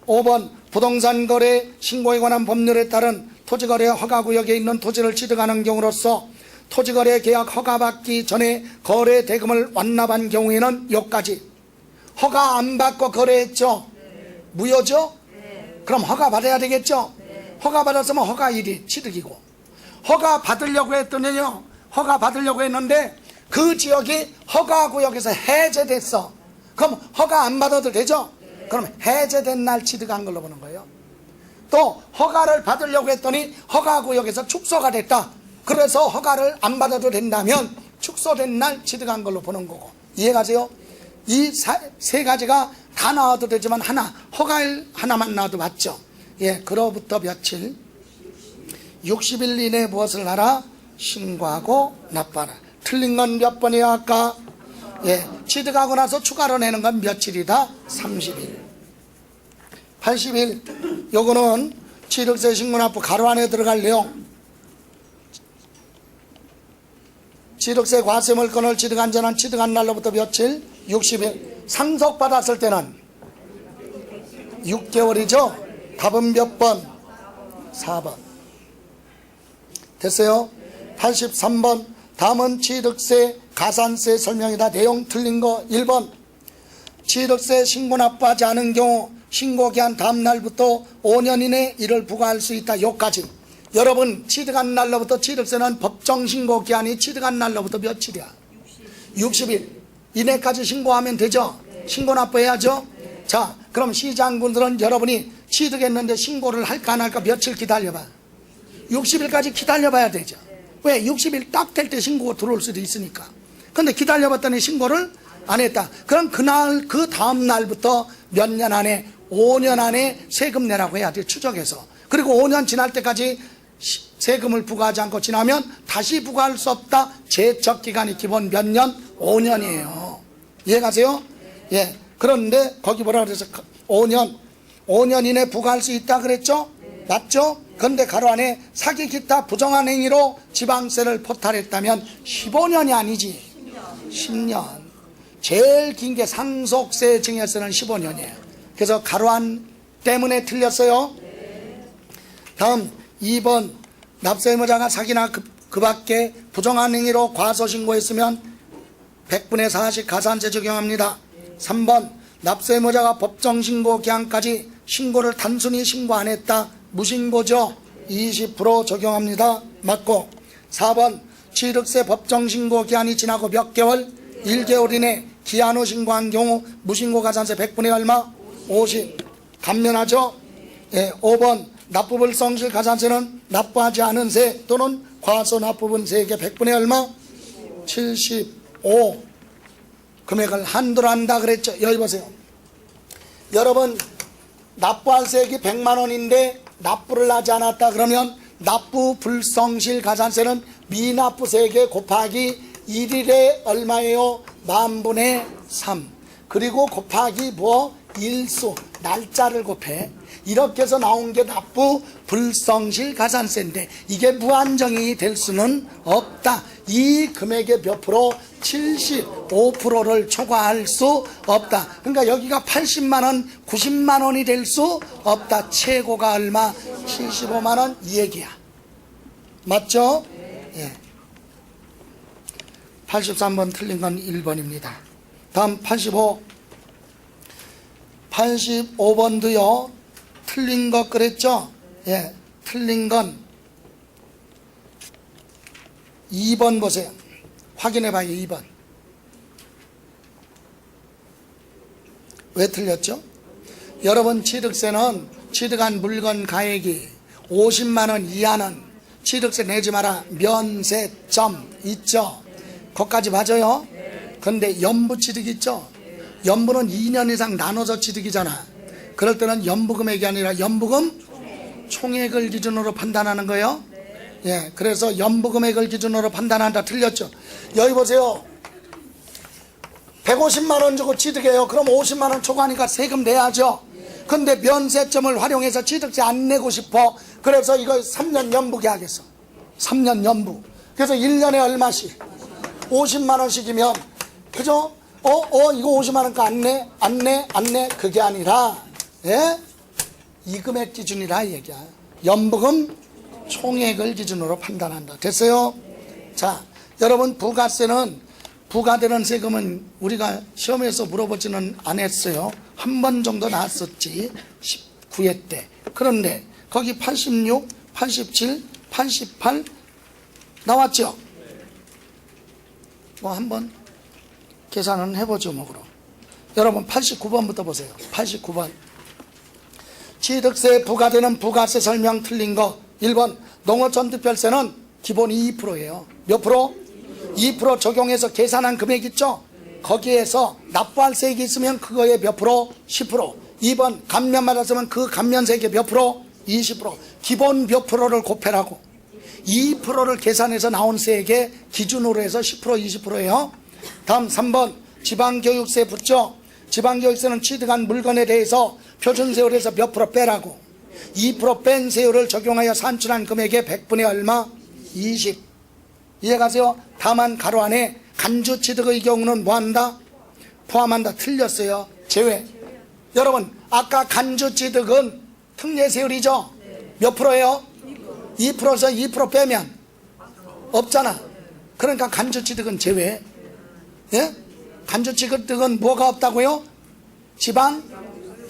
A: 5번 부동산 거래 신고에 관한 법률에 따른 토지거래 허가구역에 있는 토지를 취득하는 경우로서 토지거래 계약 허가받기 전에 거래 대금을 완납한 경우에는 여기까지. 허가 안 받고 거래했죠? 무효죠? 그럼 허가 받아야 되겠죠? 허가 받았으면 허가 1이 취득이고, 허가 받으려고 했더니요, 허가 받으려고 했는데 그 지역이 허가구역에서 해제됐어. 그럼 허가 안 받아도 되죠? 그럼 해제된 날 취득한 걸로 보는 거예요. 또 허가를 받으려고 했더니 허가구역에서 축소가 됐다. 그래서 허가를 안 받아도 된다면 축소된 날 취득한 걸로 보는 거고. 이해가세요? 이 세 가지가 다 나와도 되지만 허가일 하나만 나와도 맞죠? 예, 그로부터 며칠 60일 이내에 무엇을 하라? 신고하고 납부하라. 틀린 건 몇 번이야 아까? 예, 취득하고 나서 추가로 내는 건 며칠이다? 30일. 80일 요거는 취득세 신고납부 가로 안에 들어갈 내용. 취득세 과세물건을 취득한 자는 취득한 날로부터 며칠? 60일. 상속받았을 때는 6개월이죠? 답은 몇 번? 4번. 됐어요? 83번 다음은 취득세 가산세 설명이다. 내용 틀린 거 1번 취득세 신고 납부하지 않은 경우 신고기한 다음 날부터 5년 이내 이를 부과할 수 있다. 요까지. 여러분 취득한 날로부터 취득세는 법정 신고기한이 취득한 날로부터 며칠이야? 60일 이내까지 신고하면 되죠? 신고 납부해야죠? 자, 그럼 시장군들은 여러분이 취득했는데 신고를 할까 안 할까 며칠 기다려봐. 60일까지 기다려봐야 되죠. 왜? 60일 딱 될 때 신고가 들어올 수도 있으니까. 근데 기다려봤더니 신고를 안 했다. 그럼 그날 그 다음 날부터 몇 년 안에 5년 안에 세금 내라고 해야 돼. 추적해서. 그리고 5년 지날 때까지 세금을 부과하지 않고 지나면 다시 부과할 수 없다. 제척기간이 기본 몇 년? 5년이에요. 이해가세요? 예. 그런데 거기 뭐라 그래서 5년 이내 부과할 수 있다 그랬죠? 맞죠? 그런데 가로 안에 사기 기타 부정한 행위로 지방세를 포탈했다면 15년이 아니지 10년. 제일 긴 게 상속세 증여세는 15년이에요 그래서 가로 안 때문에 틀렸어요. 다음 2번 납세의무자가 사기나 그 밖에 부정한 행위로 과소신고했으면 100분의 4씩 가산세 적용합니다. 3번 납세의무자가 법정신고 기한까지 신고를 단순히 신고 안 했다. 무신고죠. 20% 적용합니다. 맞고. 4번 취득세 법정신고 기한이 지나고 몇 개월? 1개월 이내 기한 후 신고한 경우 무신고 가산세 100분의 얼마? 50. 감면하죠. 예, 5번 납부불성실 가산세는 납부하지 않은 세 또는 과소납부분 세액의 100분의 얼마? 75. 금액을 한도로 한다 그랬죠. 여기 보세요. 여러분 납부할 세액이 100만 원인데 납부를 하지 않았다 그러면 납부 불성실 가산세는 미납부세액에 곱하기 1일에 얼마예요? 만분의 3. 그리고 곱하기 뭐? 일수, 날짜를 곱해. 이렇게 해서 나온 게 납부 불성실 가산세인데 이게 무한정이 될 수는 없다. 이 금액의 몇 프로? 75%를 초과할 수 없다. 그러니까 여기가 80만 원, 90만 원이 될 수 없다. 최고가 얼마? 75만 원 이 얘기야. 맞죠? 예. 83번 틀린 건 1번입니다. 다음 85번도요 틀린 거 그랬죠? 예, 틀린 건 2번 보세요. 확인해 봐요. 2번 왜 틀렸죠? 여러분 취득세는 취득한 물건 가액이 50만 원 이하는 취득세 내지 마라 면세점 있죠? 거기까지 맞아요? 근데 연부 취득 있죠? 연부는 2년 이상 나눠서 취득이잖아. 그럴 때는 연부금액이 아니라 연부금 총액을 기준으로 판단하는 거예요. 예, 그래서 연부금액을 기준으로 판단한다. 틀렸죠? 여기 보세요. 150만 원 주고 취득해요. 그럼 50만 원 초과하니까 세금 내야죠. 근데 면세점을 활용해서 취득세 안 내고 싶어. 그래서 이거 3년 연부게 하겠어. 3년 연부. 그래서 1년에 얼마씩? 50만 원씩이면 그죠? 이거 50만 원가 안 내? 그게 아니라, 예? 이 금액 기준이라 이 얘기야. 연부금 총액을 기준으로 판단한다. 됐어요? 자, 여러분 부가세는, 부과되는 세금은 우리가 시험에서 물어보지는 않았어요. 한 번 정도 나왔었지. 19회 때. 그런데 거기 86, 87, 88 나왔죠? 뭐 한번 계산은 해보죠, 뭐, 그럼. 여러분, 89번부터 보세요. 89번. 취득세 부과되는 부가세 설명 틀린 거. 1번, 농어촌특별세는 기본 2%예요. 몇 프로? 2% 적용해서 계산한 금액 있죠? 거기에서 납부할 세액이 있으면 그거에 몇 프로? 10%. 2번, 감면 받았으면 그 감면세액의 몇 프로? 20%. 기본 몇 프로를 곱해라고. 2%를 계산해서 나온 세액의 기준으로 해서 10%, 20%예요. 다음 3번 지방교육세 붙죠. 지방교육세는 취득한 물건에 대해서 표준세율에서 몇 프로 빼라고. 2% 뺀 세율을 적용하여 산출한 금액의 100분의 얼마? 20. 이해가세요? 다만 가로 안에 간주취득의 경우는 뭐한다? 포함한다. 틀렸어요. 제외. 여러분 아까 간주취득은 특례세율이죠. 몇 프로예요? 2%에서 2% 빼면 없잖아. 그러니까 간주취득은 제외. 예? 간주취득은 뭐가 없다고요? 지방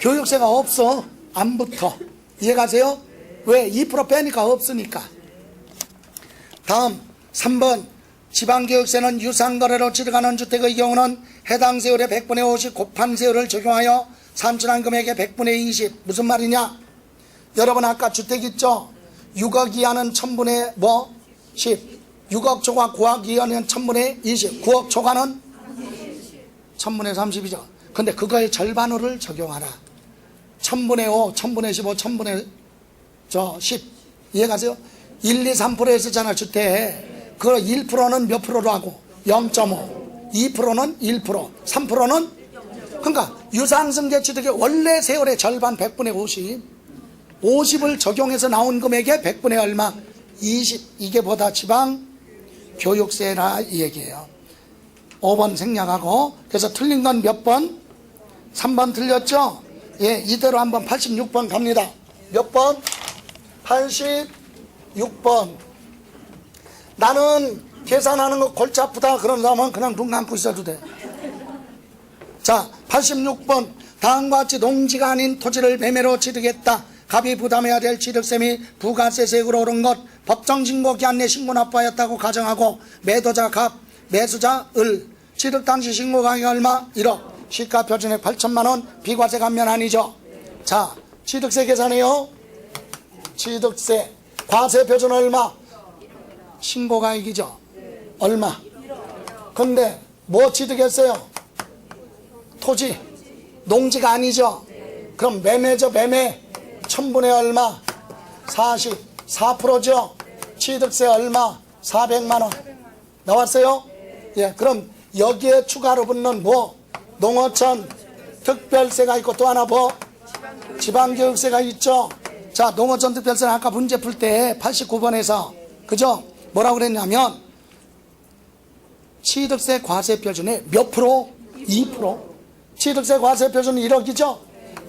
A: 교육세가 없어. 안 붙어. 이해가세요? 왜? 2% 빼니까 없으니까. 다음 3번 지방교육세는 유상거래로 취득하는 주택의 경우는 해당 세율의 100분의 50 곱한 세율을 적용하여 산출한 금액의 100분의 20. 무슨 말이냐? 여러분 아까 주택 있죠? 6억 이하는 1000분의 뭐? 10. 6억 초과 9억 이하는 1000분의 20. 9억 초과는 1000분의 30이죠. 근데 그거의 절반으로 적용하라. 1000분의 5, 1000분의 15, 1000분의 10. 이해가세요? 1, 2, 3% 했었잖아, 주택. 그 1%는 몇 프로로 하고? 0.5. 2%는 1%. 3%는? 그러니까 유상승계 취득의 원래 세율의 절반 100분의 50. 50을 적용해서 나온 금액의 100분의 얼마? 20. 이게 보다 지방 교육세라 이 얘기예요. 5번 생략하고. 그래서 틀린 건 몇 번? 3번 틀렸죠? 예, 이대로 한번 86번 갑니다. 몇 번? 86번. 나는 계산하는 거 골치 아프다 그런 사람은 그냥 눈 감고 있어도 돼. 자, 86번 다음과 같이 농지가 아닌 토지를 매매로 취득했다. 갑이 부담해야 될 취득세미 부가세세액으로 오른 것 법정신고 기한 내 신고 납부하였다고 가정하고 매도자 갑, 매수자 을, 취득 당시 신고 가격이 얼마? 1억, 시가 표준액 8천만 원, 비과세 감면 아니죠. 자, 취득세 계산해요. 취득세 과세 표준 얼마? 신고 가액이죠. 얼마? 근데 뭐 취득했어요? 토지, 농지가 아니죠. 그럼 매매죠. 매매 1000분의 얼마? 44%죠. 취득세 얼마? 400만 원 나왔어요. 예, 그럼 여기에 추가로 붙는 뭐? 농어촌 특별세가 있고 또 하나 뭐? 지방교육세가 있죠. 자, 농어촌 특별세는 아까 문제 풀 때 89번에서 그죠? 뭐라고 그랬냐면 취득세 과세 표준의 몇 프로? 2%. 취득세 과세 표준은 1억이죠.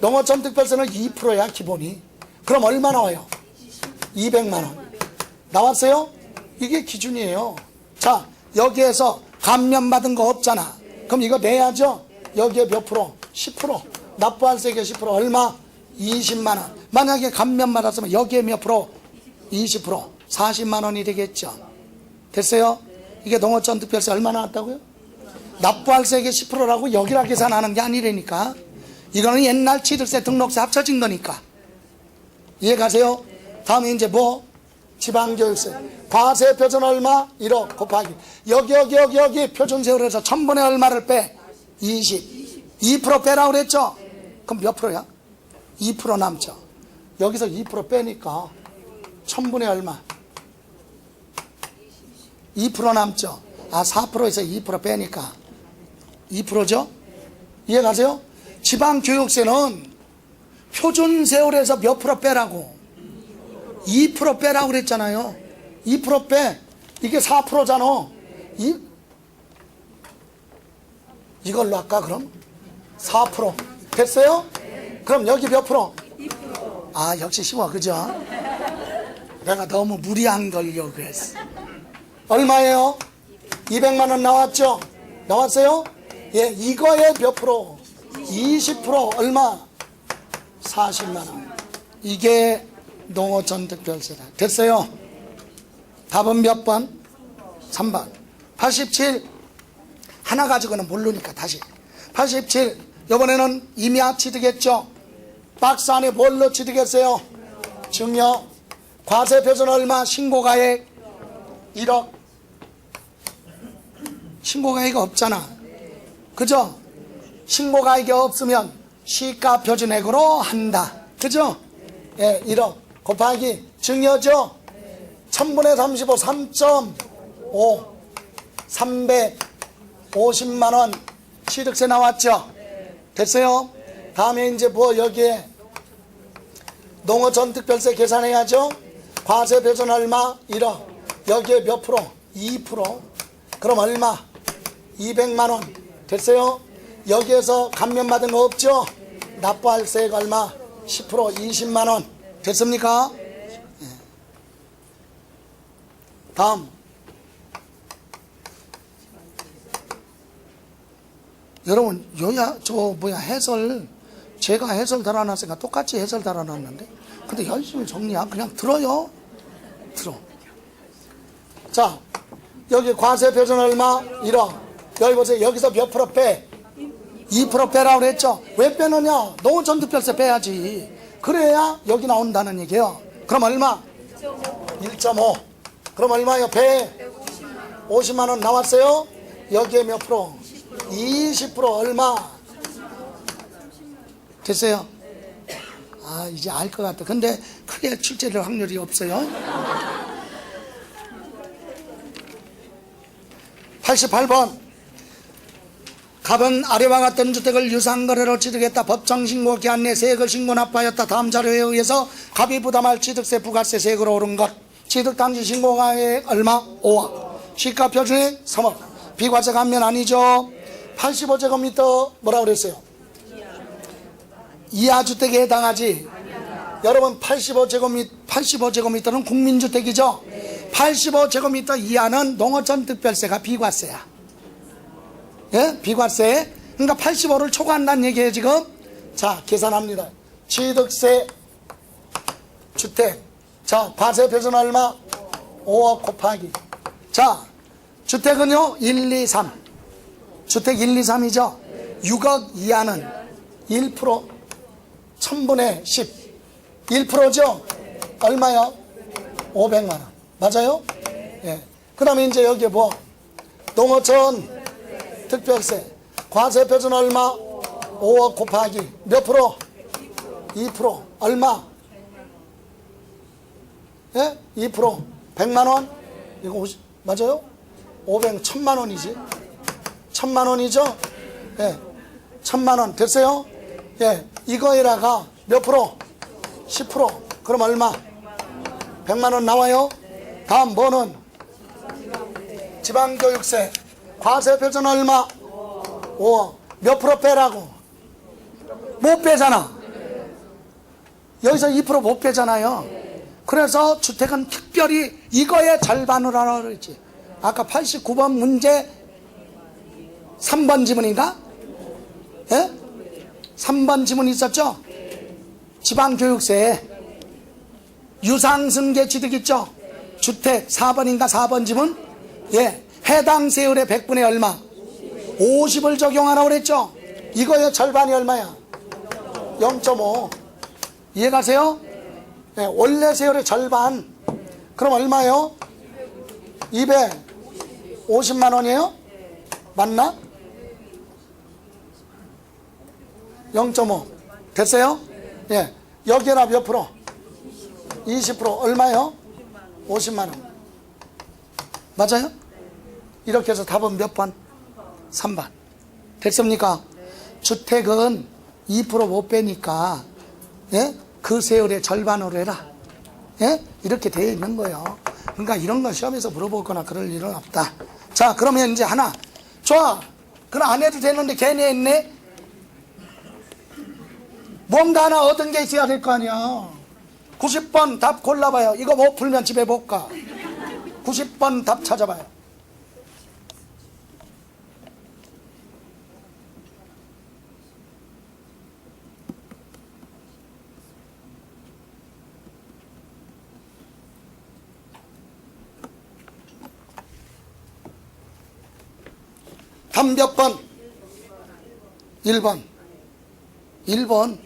A: 농어촌 특별세는 2%야 기본이. 그럼 얼마 나와요? 200만 원 나왔어요? 이게 기준이에요. 자, 여기에서 감면받은 거 없잖아. 그럼 이거 내야죠. 여기에 몇 프로? 10%. 납부할 세계 10% 얼마? 20만 원. 만약에 감면받았으면 여기에 몇 프로? 20%. 40만 원이 되겠죠. 됐어요? 이게 농어촌 특별세 얼마 나왔다고요? 납부할 세계 10%라고 여기라 계산하는 게 아니라니까. 이거는 옛날 취득세 등록세 합쳐진 거니까. 이해가세요? 다음에 이제 뭐? 지방교육세 과세 표준 얼마? 1억 곱하기 여기 표준세율 해서 1000분의 얼마를 빼? 2% 빼라고 그랬죠? 그럼 몇 프로야? 2% 남죠. 여기서 2% 빼니까 1000분의 얼마? 2% 남죠. 아, 4%에서 2% 빼니까 2%죠? 이해가세요? 지방교육세는 표준세율에서 몇 프로 빼라고? 2% 빼라고 그랬잖아요. 2% 빼. 이게 4%잖아. 이걸로 할까 그럼? 4% 됐어요? 그럼 여기 몇 프로? 2%. 아, 역시 쉬워 그죠? 내가 너무 무리한 걸 요구했어. 얼마예요? 200만 원 나왔죠? 나왔어요? 예, 이거에 몇 프로? 20% 얼마? 40만 원. 이게 농어촌 특별세다. 됐어요? 답은 몇 번? 3번. 87 하나 가지고는 모르니까 다시 87 이번에는 임야 취득했죠. 박스 안에 뭘로 취득했어요? 증여. 과세 표준 얼마? 신고가액 1억. 신고가액이 없잖아. 그죠? 신고가액이 없으면 시가 표준액으로 한다. 그죠? 예, 1억 곱하기 증여죠. 1000분의 35 3.5 350만 원 취득세 나왔죠. 됐어요? 다음에 이제 뭐 여기에 농어촌 특별세 계산해야죠. 과세 표준 얼마? 1억. 여기에 몇 프로? 2%. 그럼 얼마? 200만 원. 됐어요? 여기에서 감면받은 거 없죠? 납부할 세액 얼마? 10% 20만 원. 됐습니까? 다음. 여러분, 해설 제가 해설 달아놨으니까 똑같이 해설 달아놨는데 근데 열심히 정리야. 그냥 들어요. 들어. 자, 여기 과세 표준 얼마? 1억. 여기 보세요. 여기서 몇 프로 빼? 2% 빼라고 그랬죠. 왜 빼느냐? 농어촌 특별세 빼야지. 그래야 여기 나온다는 얘기예요. 그럼 얼마? 1.5. 그럼 얼마요? 150만 원 나왔어요? 여기에 몇 프로? 20% 얼마? 됐어요? 아, 이제 알 것 같다. 근데 크게 출제될 확률이 없어요. 88번. 갑은 아래와 같은 주택을 유상거래로 취득했다. 법정신고 기한 내 세액을 신고 납부하였다. 다음 자료에 의해서 갑이 부담할 취득세 부가세 세액으로 오른 것. 취득 당시 신고가액 얼마? 5억. 시가 표준액 3억. 비과세 감면 아니죠. 85제곱미터 뭐라고 그랬어요? 이하주택에 해당하지. 여러분 85제곱미터는 국민주택이죠. 85제곱미터 이하는 농어촌 특별세가 비과세야. 예? 비과세. 그러니까 85를 초과한다는 얘기예요 지금. 자, 계산합니다. 취득세, 주택. 자, 과세 표준 얼마? 5억 곱하기. 자, 주택은요, 1, 2, 3. 주택 1, 2, 3이죠? 6억 이하는 1%, 1000분의 10. 1%죠? 얼마요? 500만 원. 맞아요? 예. 그 다음에 이제 여기 뭐? 농어촌 특별세. 과세 표준 얼마? 5억 곱하기. 몇 프로? 2%. 얼마? 예? 2%. 100만 원? 이거 50, 맞아요? 500, 1000만 원이지. 1000만 원이죠? 예. 1000만 원. 됐어요? 예. 이거에다가 몇 프로? 10%. 그럼 얼마? 100만 원 나와요? 다음 뭐는? 지방교육세. 과세 표준 얼마? 5억. 몇 프로 빼라고? 못 빼잖아. 여기서 2% 못 빼잖아요. 그래서 주택은 특별히 이거의 절반을 하라 그랬지. 아까 89번 문제 3번 지문인가? 예? 3번 지문 있었죠? 지방교육세. 유상승계 취득 있죠? 주택 4번인가 4번 지문? 예. 해당 세율의 100분의 얼마? 50을 적용하라고 그랬죠? 이거의 절반이 얼마야? 0.5. 이해가세요? 예. 원래 세율의 절반. 그럼 얼마요? 250만 원이에요? 맞나? 0.5. 됐어요? 예. 여기에다 몇 프로? 20%. 얼마요? 50만 원. 맞아요? 이렇게 해서 답은 몇 번? 3번. 됐습니까? 주택은 2% 못 빼니까, 예? 그 세율의 절반으로 해라. 예? 이렇게 되어 있는 거예요. 그러니까 이런 거 시험에서 물어보거나 그럴 일은 없다. 자, 그러면 이제 하나. 좋아. 그럼 안 해도 되는데 괜히 했네? 뭔가 하나 얻은 게 있어야 될 거 아니야. 90번 답 골라봐요. 이거 못 풀면 집에 못 가. 90번 답 찾아봐요. 답 몇 번? 1번. 1번.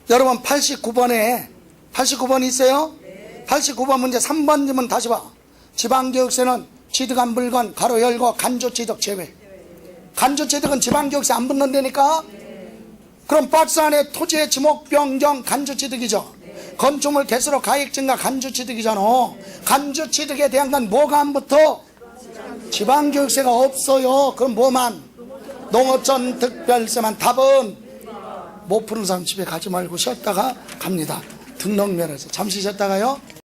A: 여러분 89번 있어요? 89번 문제 3번님은 다시 봐. 지방교육세는 취득한 물건 가로 열고 간조취득 제외. 간조취득은 지방교육세 안 붙는다니까? 그럼 박스 안에 토지의 지목 변경 간조취득이죠. 건축물 개수로 가액 증가 간조취득이잖아. 간조취득에 대한 건 뭐가 안 붙어? 지방교육세가 없어요. 그럼 뭐만? 농어촌 특별세만. 답은 못 푸는 사람 집에 가지 말고 쉬었다가 갑니다. 등록면에서 잠시 쉬었다가요.